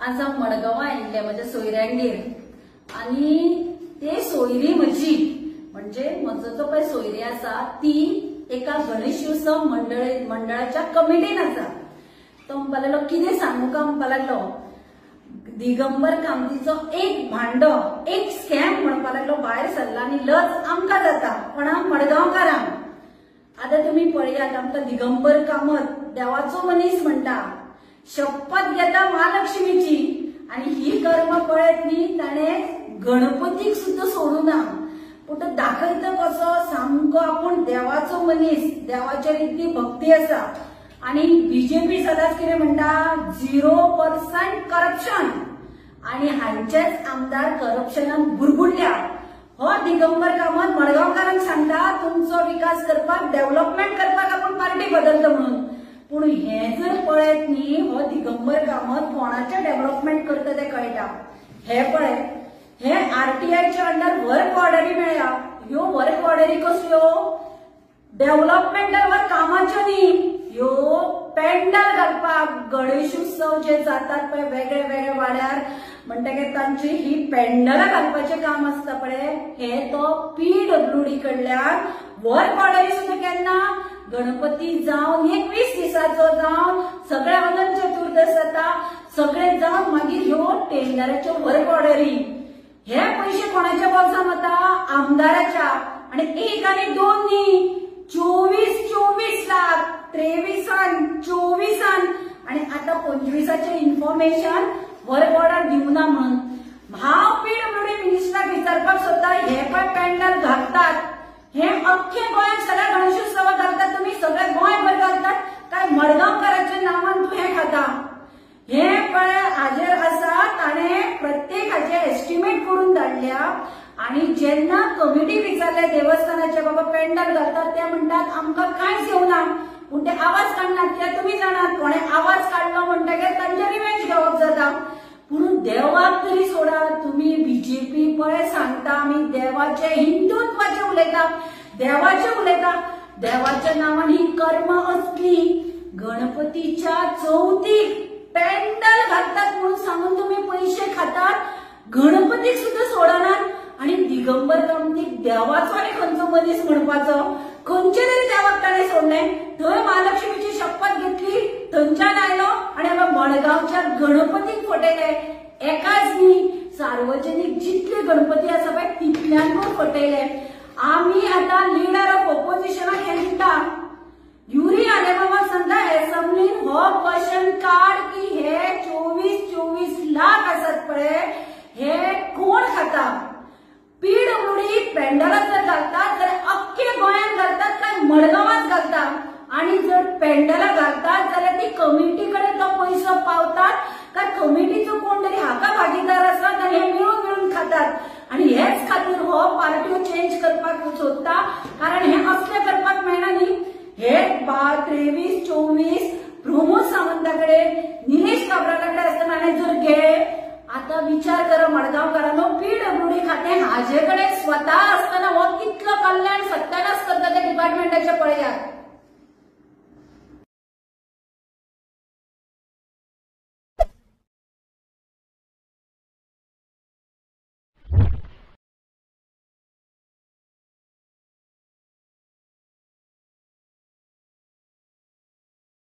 आज हांव मडगांवां आयिल्लें म्हज्या सोयऱ्यांगेर आनी ते सोयरी म्हजी म्हणजे म्हजो जो पळय सोयरी आसा ती एका गणेशोत्सव मंडळाच्या कमिटीन आसा। तो म्हणपाक लागलो कितें सांगू काय म्हणपाक लागलो दिगंबर कामतीचो एक भांडो एक स्कॅम म्हणपाक लागलो भायर सरला आनी लज आमकां जाता कोणाक मडगांवकारांक। आता तुम्ही पळयात आमकां दिगंबर कामत देवाचो मनीस म्हणटा शपथ घेता महालक्ष्मीची आणि ही कर्म पळयत न्ही ताणें गणपतीक सुद्धा सोडूना पूण तो दाखयता कसो सामको आपूण देवाचो मनीस देवाच्या रीती भक्ती आसा। आणि बीजेपी सदांच कितें म्हणटा 0% करप्शन आणि हांचेच आमदार करप्शनान बुरबुडल्या। हो दिगंबर कामत मडगांवकारांक सांगता तुमचो विकास करपाक डेव्हलपमेंट करपाक आपूण पार्टी बदलता म्हणून पूण हे जर पळयत न्ही हो दिगंबर कामत कोणाचें डेव्हलपमेंट करता तें कळटा। हे पळय हे आरटीआयच्या अंडर वर्क ऑर्डरी मेळ्ळ्या ह्यो वर्क ऑर्डरी कसल्यो डेव्हलपमेंटावर कामाच्यो न्ही ह्यो पेंडल घालपाक गणेशोत्सव जे जातात पळय वेगळे वेगळे वाड्यार म्हणटकीर तांची ही पेंडलां घालपाचें काम आसता पळय हे तो PWD कडल्यान वर्क ऑर्डरी सुद्दां केन्ना गणपती जावन 21 दिसाचो जावन सगळे अनंत चतुर्दश जाता सगळे जावन मागीर ह्यो टेंडराच्यो वर्क ऑर्डरी हे पैसे कोणाच्या बोल्सांत वता आमदाराच्या आणि एक आणि दोन न्ही 24 लाख 23 24 आणि आता 25चे इन्फॉर्मेशन वर्क ऑर्डर दिवना म्हणून हांव PWD मिनिस्टराक विचारपाक सोदता हे पळय पेंडल घालतात हे अख्खे गोंयात सगळ्या गणेशोत्सवाक घालतात तुम्ही सगळे गोंयभर घालतात काय मडगांवकाराच्या नांवान तूं हे खाता हे पळय हाजेर आसा ताणें प्रत्येकाचे एस्टिमेट करून धाडल्या आणि जेन्ना कमिटी विचारले देवस्थानाचे बाबा पेंडल घालतात ते म्हणतात आमकां कांयच येवना पूण ते आवाज काडनात कित्याक तुमी जाणात कोणे आवाज काडलो म्हणटकीर तांचे रिवेंज घेवप जाता पूण देवाक तरी सोडा तुम्ही बीजेपी पळय सांगता आमी देवाचे हिंदुत्वाचे उलयता देवाचे उलयता देवाच्या नांवान ही कर्म असली गणपतीच्या चवथीक पेंडल घालतात म्हणून सांगून तुम्ही पैसे खातात गणपतीक सुद्धा सोडनात आणि दिगंबर कामतीक देवाचो आणि खंयचो मनीस म्हणपाचो खंयचे तरी देवाक ताणें सोडलें थंय महालक्ष्मीची शपथ घेतली थंयच्यान आयलो आणि आमी मडगांवच्या गणपतीक फटयले एकाच न्ही सार्वजनीक जितले गणपती आसा पळय तितल्यान फटयले। आमी आतां लिडर ऑफ ऑपोजिशनाक हे दिता युरी आलेमामा सांगता एसम्बलीन हो क्वेश्चन काड की हे 24 लाख आसात पळय हे कोण खाता PWD पेंडलां जर घालतात जाल्यार अख्खे गोंयात घालतात काय मडगांवांत घालतात आणि जर पेंडलां घालतात जाल्यार ती कमिटी कडेन तो पैसो पावतात काय कमिटीचो कोण तरी हाका भागीदार आसात आनी हे मिळून खातात आणि हेच खातीर हो पार्ट्यो चेंज करपाक सोदता कारण हे असले करपाक मेळना न्ही हे 23 24 प्रमोद सावंताकडे निलेश काब्रालाकडे असताना आणि जर घे आता विचार करा मडगांवकारांनो PWD खातें हाजे कडेन स्वता असताना हो